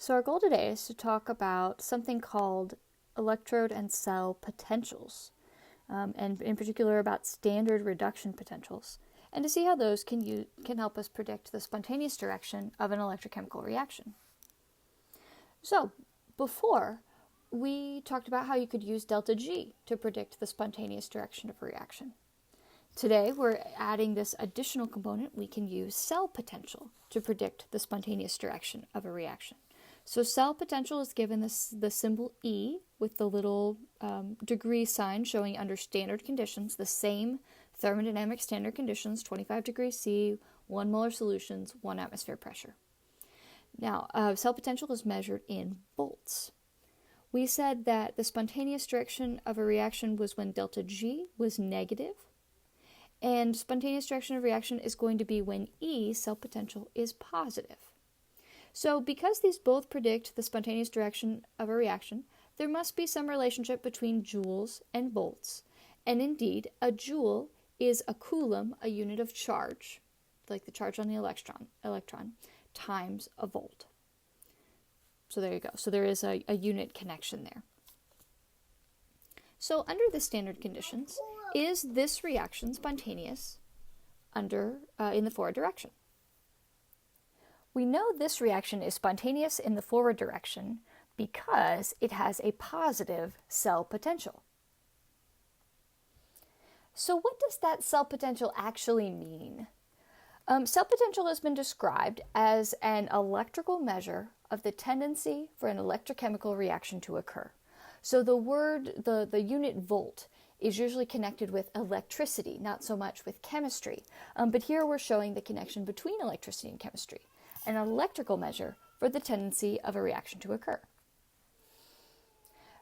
So our goal today is to talk about something called electrode and cell potentials, and in particular about standard reduction potentials, and to see how those can help us predict the spontaneous direction of an electrochemical reaction. So before, we talked about how you could use delta G to predict the spontaneous direction of a reaction. Today, we're adding this additional component. We can use cell potential to predict the spontaneous direction of a reaction. So cell potential is given the symbol E with the little degree sign showing under standard conditions, the same thermodynamic standard conditions, 25 degrees C, 1 molar solutions, 1 atmosphere pressure. Now, cell potential is measured in volts. We said that the spontaneous direction of a reaction was when delta G was negative, and spontaneous direction of reaction is going to be when E, cell potential, is positive. So because these both predict the spontaneous direction of a reaction, there must be some relationship between joules and volts. And indeed, a joule is a coulomb, a unit of charge, like the charge on the electron, times a volt. So there you go. So there is a unit connection there. So under the standard conditions, is this reaction spontaneous in the forward direction? We know this reaction is spontaneous in the forward direction because it has a positive cell potential. So what does that cell potential actually mean? Cell potential has been described as an electrical measure of the tendency for an electrochemical reaction to occur. So the unit volt is usually connected with electricity, not so much with chemistry. But here we're showing the connection between electricity and chemistry, an electrical measure for the tendency of a reaction to occur.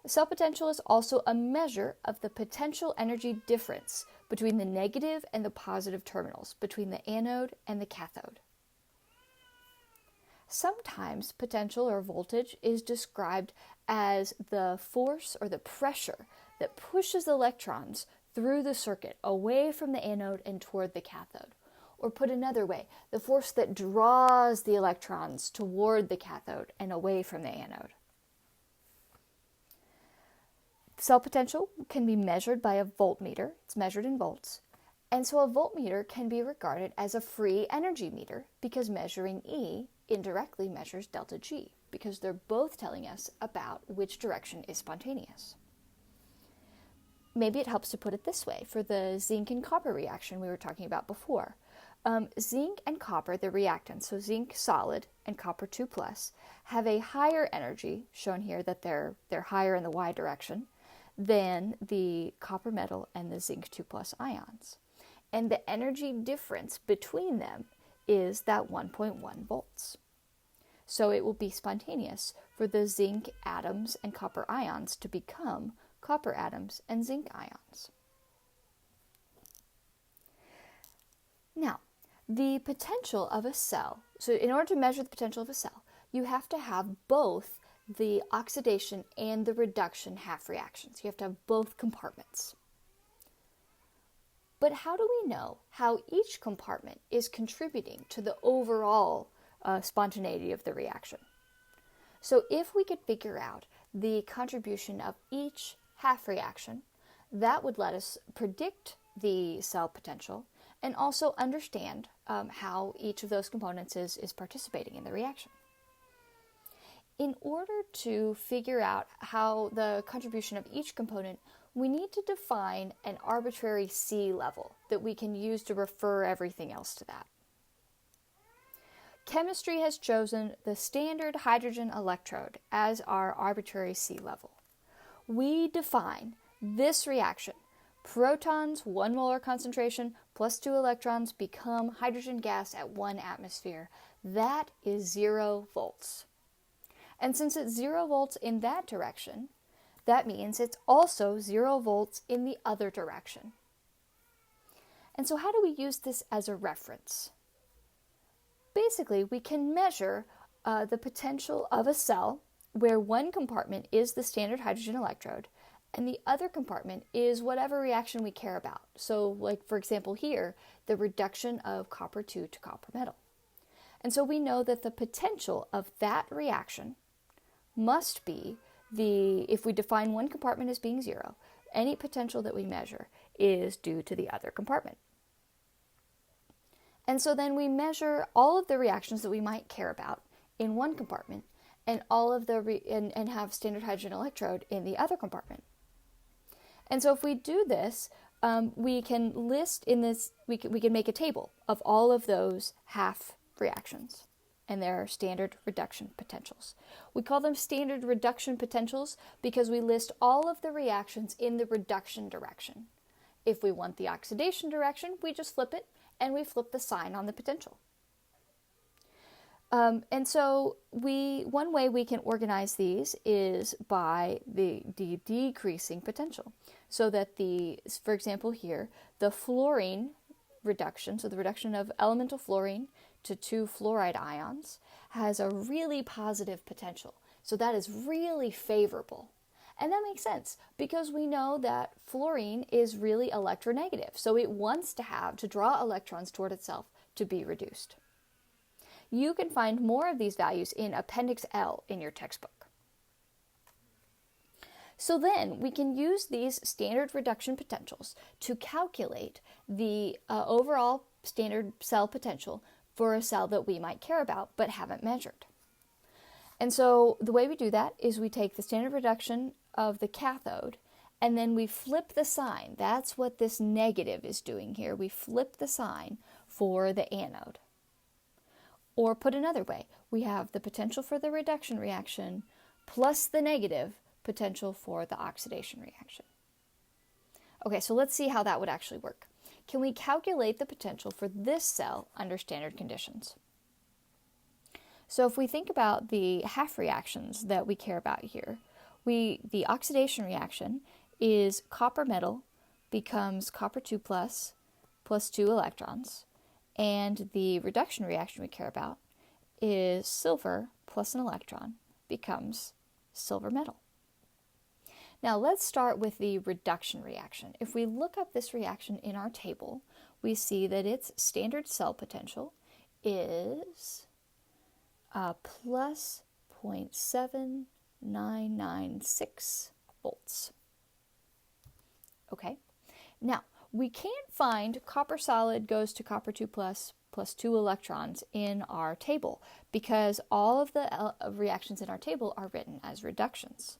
Cell potential is also a measure of the potential energy difference between the negative and the positive terminals, between the anode and the cathode. Sometimes potential or voltage is described as the force or the pressure that pushes electrons through the circuit away from the anode and toward the cathode. Or put another way, the force that draws the electrons toward the cathode and away from the anode. Cell potential can be measured by a voltmeter. It's measured in volts. And so a voltmeter can be regarded as a free energy meter because measuring E indirectly measures delta G, because they're both telling us about which direction is spontaneous. Maybe it helps to put it this way for the zinc and copper reaction we were talking about before. Zinc and copper, the reactants, so zinc solid and copper 2+, have a higher energy, shown here that they're higher in the Y direction, than the copper metal and the zinc 2+ ions. And the energy difference between them is that 1.1 volts. So it will be spontaneous for the zinc atoms and copper ions to become copper atoms and zinc ions. Now, the potential of a cell, so in order to measure the potential of a cell, you have to have both the oxidation and the reduction half reactions. You have to have both compartments. But how do we know how each compartment is contributing to the overall spontaneity of the reaction? So if we could figure out the contribution of each half reaction, that would let us predict the cell potential and also understand how each of those components is participating in the reaction. In order to figure out how the contribution of each component, we need to define an arbitrary C level that we can use to refer everything else to that. Chemistry has chosen the standard hydrogen electrode as our arbitrary C level. We define this reaction. Protons, 1 molar concentration, plus 2 electrons become hydrogen gas at 1 atmosphere. That is 0 volts. And since it's 0 volts in that direction, that means it's also 0 volts in the other direction. And so how do we use this as a reference? Basically, we can measure the potential of a cell where one compartment is the standard hydrogen electrode and the other compartment is whatever reaction we care about. So, like for example here, the reduction of copper 2 to copper metal. And so we know that the potential of that reaction must be if we define one compartment as being 0, any potential that we measure is due to the other compartment. And so then we measure all of the reactions that we might care about in one compartment and all of the and have standard hydrogen electrode in the other compartment. And so if we do this, we can list in this, we can make a table of all of those half reactions and their standard reduction potentials. We call them standard reduction potentials because we list all of the reactions in the reduction direction. If we want the oxidation direction, we just flip it and we flip the sign on the potential. And so one way we can organize these is by the decreasing potential. So that for example here, the fluorine reduction, so the reduction of elemental fluorine to 2 fluoride ions, has a really positive potential. So that is really favorable. And that makes sense because we know that fluorine is really electronegative. So it wants to draw electrons toward itself to be reduced. You can find more of these values in Appendix L in your textbook. So then we can use these standard reduction potentials to calculate the overall standard cell potential for a cell that we might care about but haven't measured. And so the way we do that is we take the standard reduction of the cathode and then we flip the sign. That's what this negative is doing here. We flip the sign for the anode. Or put another way, we have the potential for the reduction reaction plus the negative potential for the oxidation reaction. Okay, so let's see how that would actually work. Can we calculate the potential for this cell under standard conditions? So if we think about the half reactions that we care about here, the oxidation reaction is copper metal becomes copper 2 plus 2 electrons, and the reduction reaction we care about is silver plus an electron becomes silver metal. Now let's start with the reduction reaction. If we look up this reaction in our table, we see that its standard cell potential is plus 0.7996 volts. Okay, now we can't find copper solid goes to copper 2 plus 2 electrons in our table because all of the reactions in our table are written as reductions.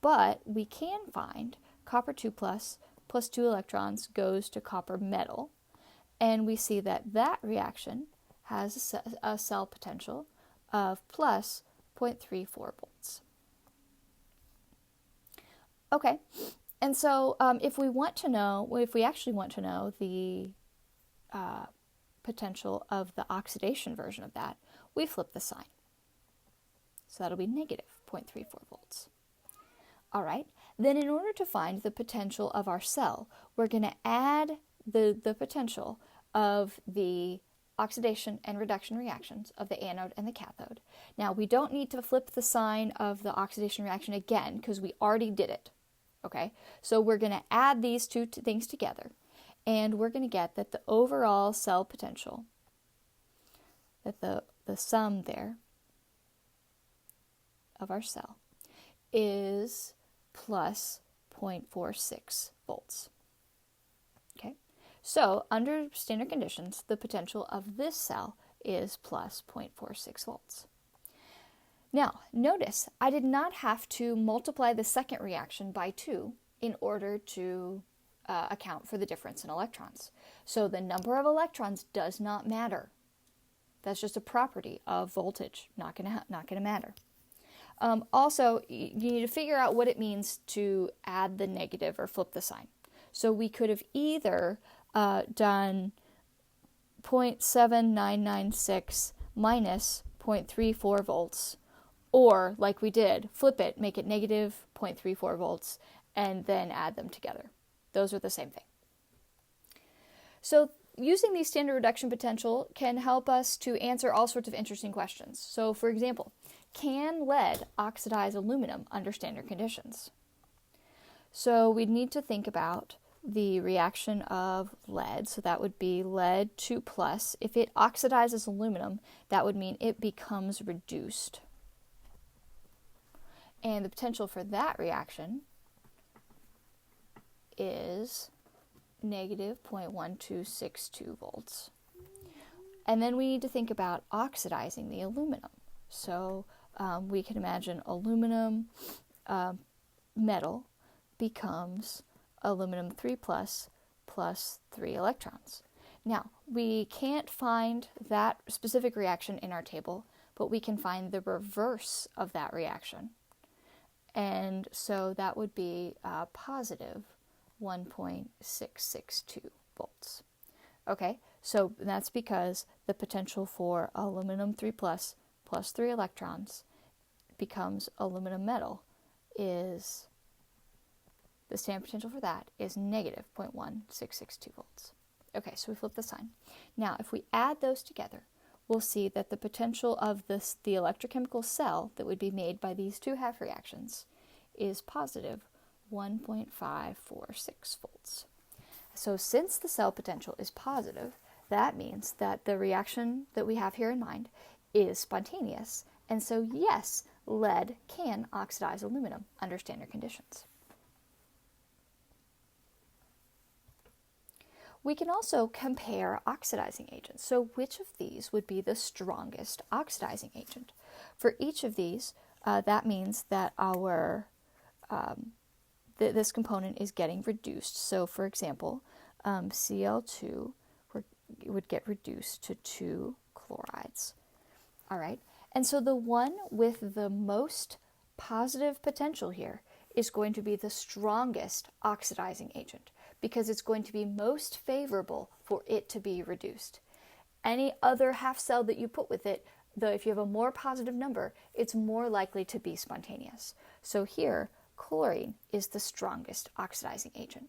But we can find copper 2 plus 2 electrons goes to copper metal, and we see that that reaction has a cell potential of plus 0.34 volts. Okay, and so if we actually want to know the potential of the oxidation version of that, we flip the sign. So that'll be negative 0.34 volts. All right, then in order to find the potential of our cell, we're going to add the potential of the oxidation and reduction reactions of the anode and the cathode. Now, we don't need to flip the sign of the oxidation reaction again because we already did it. Okay, so we're going to add these two things together, and we're going to get that the overall cell potential, that the sum there of our cell is plus 0.46 volts. Okay, so under standard conditions, the potential of this cell is plus 0.46 volts. Now, notice I did not have to multiply the second reaction by 2 in order to account for the difference in electrons. So the number of electrons does not matter. That's just a property of voltage, not going to matter. Also, you need to figure out what it means to add the negative or flip the sign. So we could have either done 0.7996 minus 0.34 volts, or like we did, flip it, make it negative 0.34 volts, and then add them together. Those are the same thing. So using the standard reduction potential can help us to answer all sorts of interesting questions. So for example, can lead oxidize aluminum under standard conditions? So we'd need to think about the reaction of lead. So that would be lead 2 plus. If it oxidizes aluminum, that would mean it becomes reduced. And the potential for that reaction is negative 0.1262 volts. And then we need to think about oxidizing the aluminum. So we can imagine aluminum metal becomes aluminum 3 plus 3 electrons. Now, we can't find that specific reaction in our table, but we can find the reverse of that reaction. And so that would be positive 1.662 volts. Okay, so that's because the potential for aluminum 3 plus 3 electrons becomes aluminum metal is, the standard potential for that is negative 0.1662 volts. Okay, so we flip the sign. Now, if we add those together, we'll see that the potential of the electrochemical cell that would be made by these two half reactions is positive 1.546 volts. So since the cell potential is positive, that means that the reaction that we have here in mind is spontaneous, and so yes, lead can oxidize aluminum under standard conditions. We can also compare oxidizing agents. So which of these would be the strongest oxidizing agent? For each of these, that means that our this component is getting reduced. So for example, Cl2 would get reduced to 2 chlorides. All right, and so the one with the most positive potential here is going to be the strongest oxidizing agent, because it's going to be most favorable for it to be reduced. Any other half cell that you put with it, if you have a more positive number, it's more likely to be spontaneous. So here, chlorine is the strongest oxidizing agent.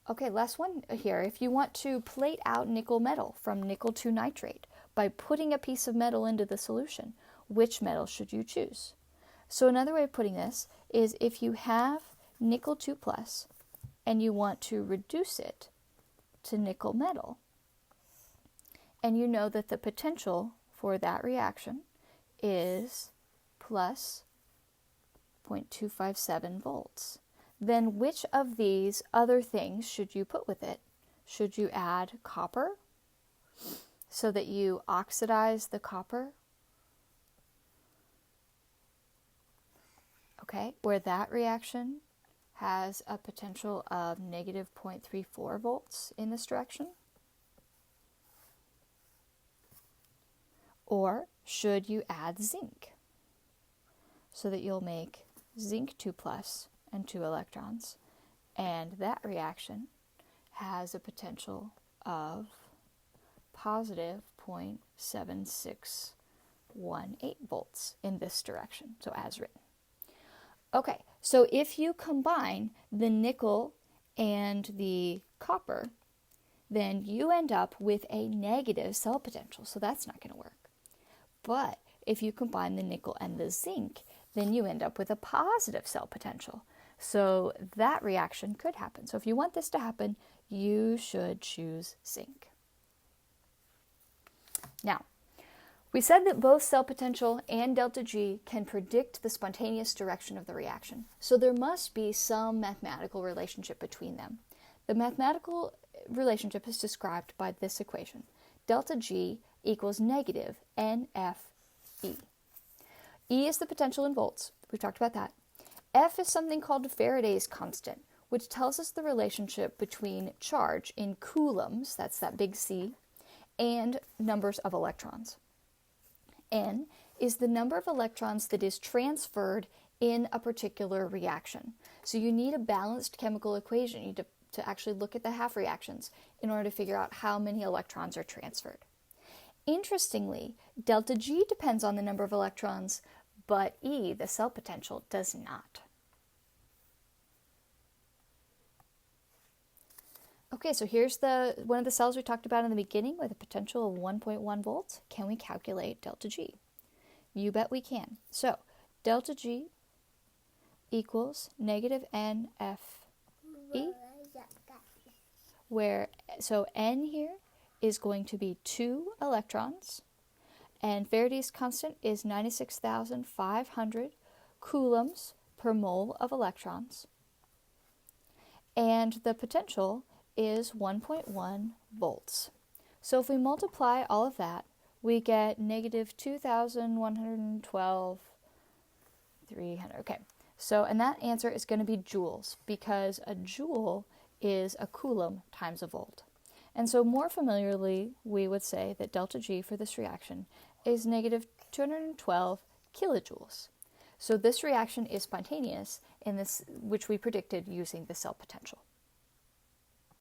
Okay, last one here. If you want to plate out nickel metal from nickel 2 nitrate by putting a piece of metal into the solution, which metal should you choose? So another way of putting this is if you have nickel 2 plus and you want to reduce it to nickel metal, and you know that the potential for that reaction is plus 0.257 volts, then which of these other things should you put with it? Should you add copper so that you oxidize the copper? Okay, where that reaction has a potential of negative 0.34 volts in this direction? Or should you add zinc so that you'll make zinc 2 plus and 2 electrons, and that reaction has a potential of positive 0.7618 volts in this direction, so as written. Okay, so if you combine the nickel and the copper, then you end up with a negative cell potential, so that's not going to work. But if you combine the nickel and the zinc, then you end up with a positive cell potential. So that reaction could happen. So if you want this to happen, you should choose zinc. Now, we said that both cell potential and delta G can predict the spontaneous direction of the reaction. So there must be some mathematical relationship between them. The mathematical relationship is described by this equation. Delta G equals negative NFE. E is the potential in volts. We've talked about that. F is something called Faraday's constant, which tells us the relationship between charge in coulombs, that's that big C, and numbers of electrons. N is the number of electrons that is transferred in a particular reaction. So you need a balanced chemical equation. You need to actually look at the half reactions in order to figure out how many electrons are transferred. Interestingly, delta G depends on the number of electrons, but E, the cell potential, does not. Okay, so here's one of the cells we talked about in the beginning with a potential of 1.1 volts. Can we calculate delta G? You bet we can. So delta G equals negative NFE, so N here is going to be 2 electrons, And Faraday's constant is 96,500 coulombs per mole of electrons. And the potential is 1.1 volts. So if we multiply all of that, we get negative 2,112, 300. Okay, so, and that answer is going to be joules, because a joule is a coulomb times a volt. And so more familiarly, we would say that delta G for this reaction is negative 212 kilojoules. So this reaction is spontaneous, in this, which we predicted using the cell potential.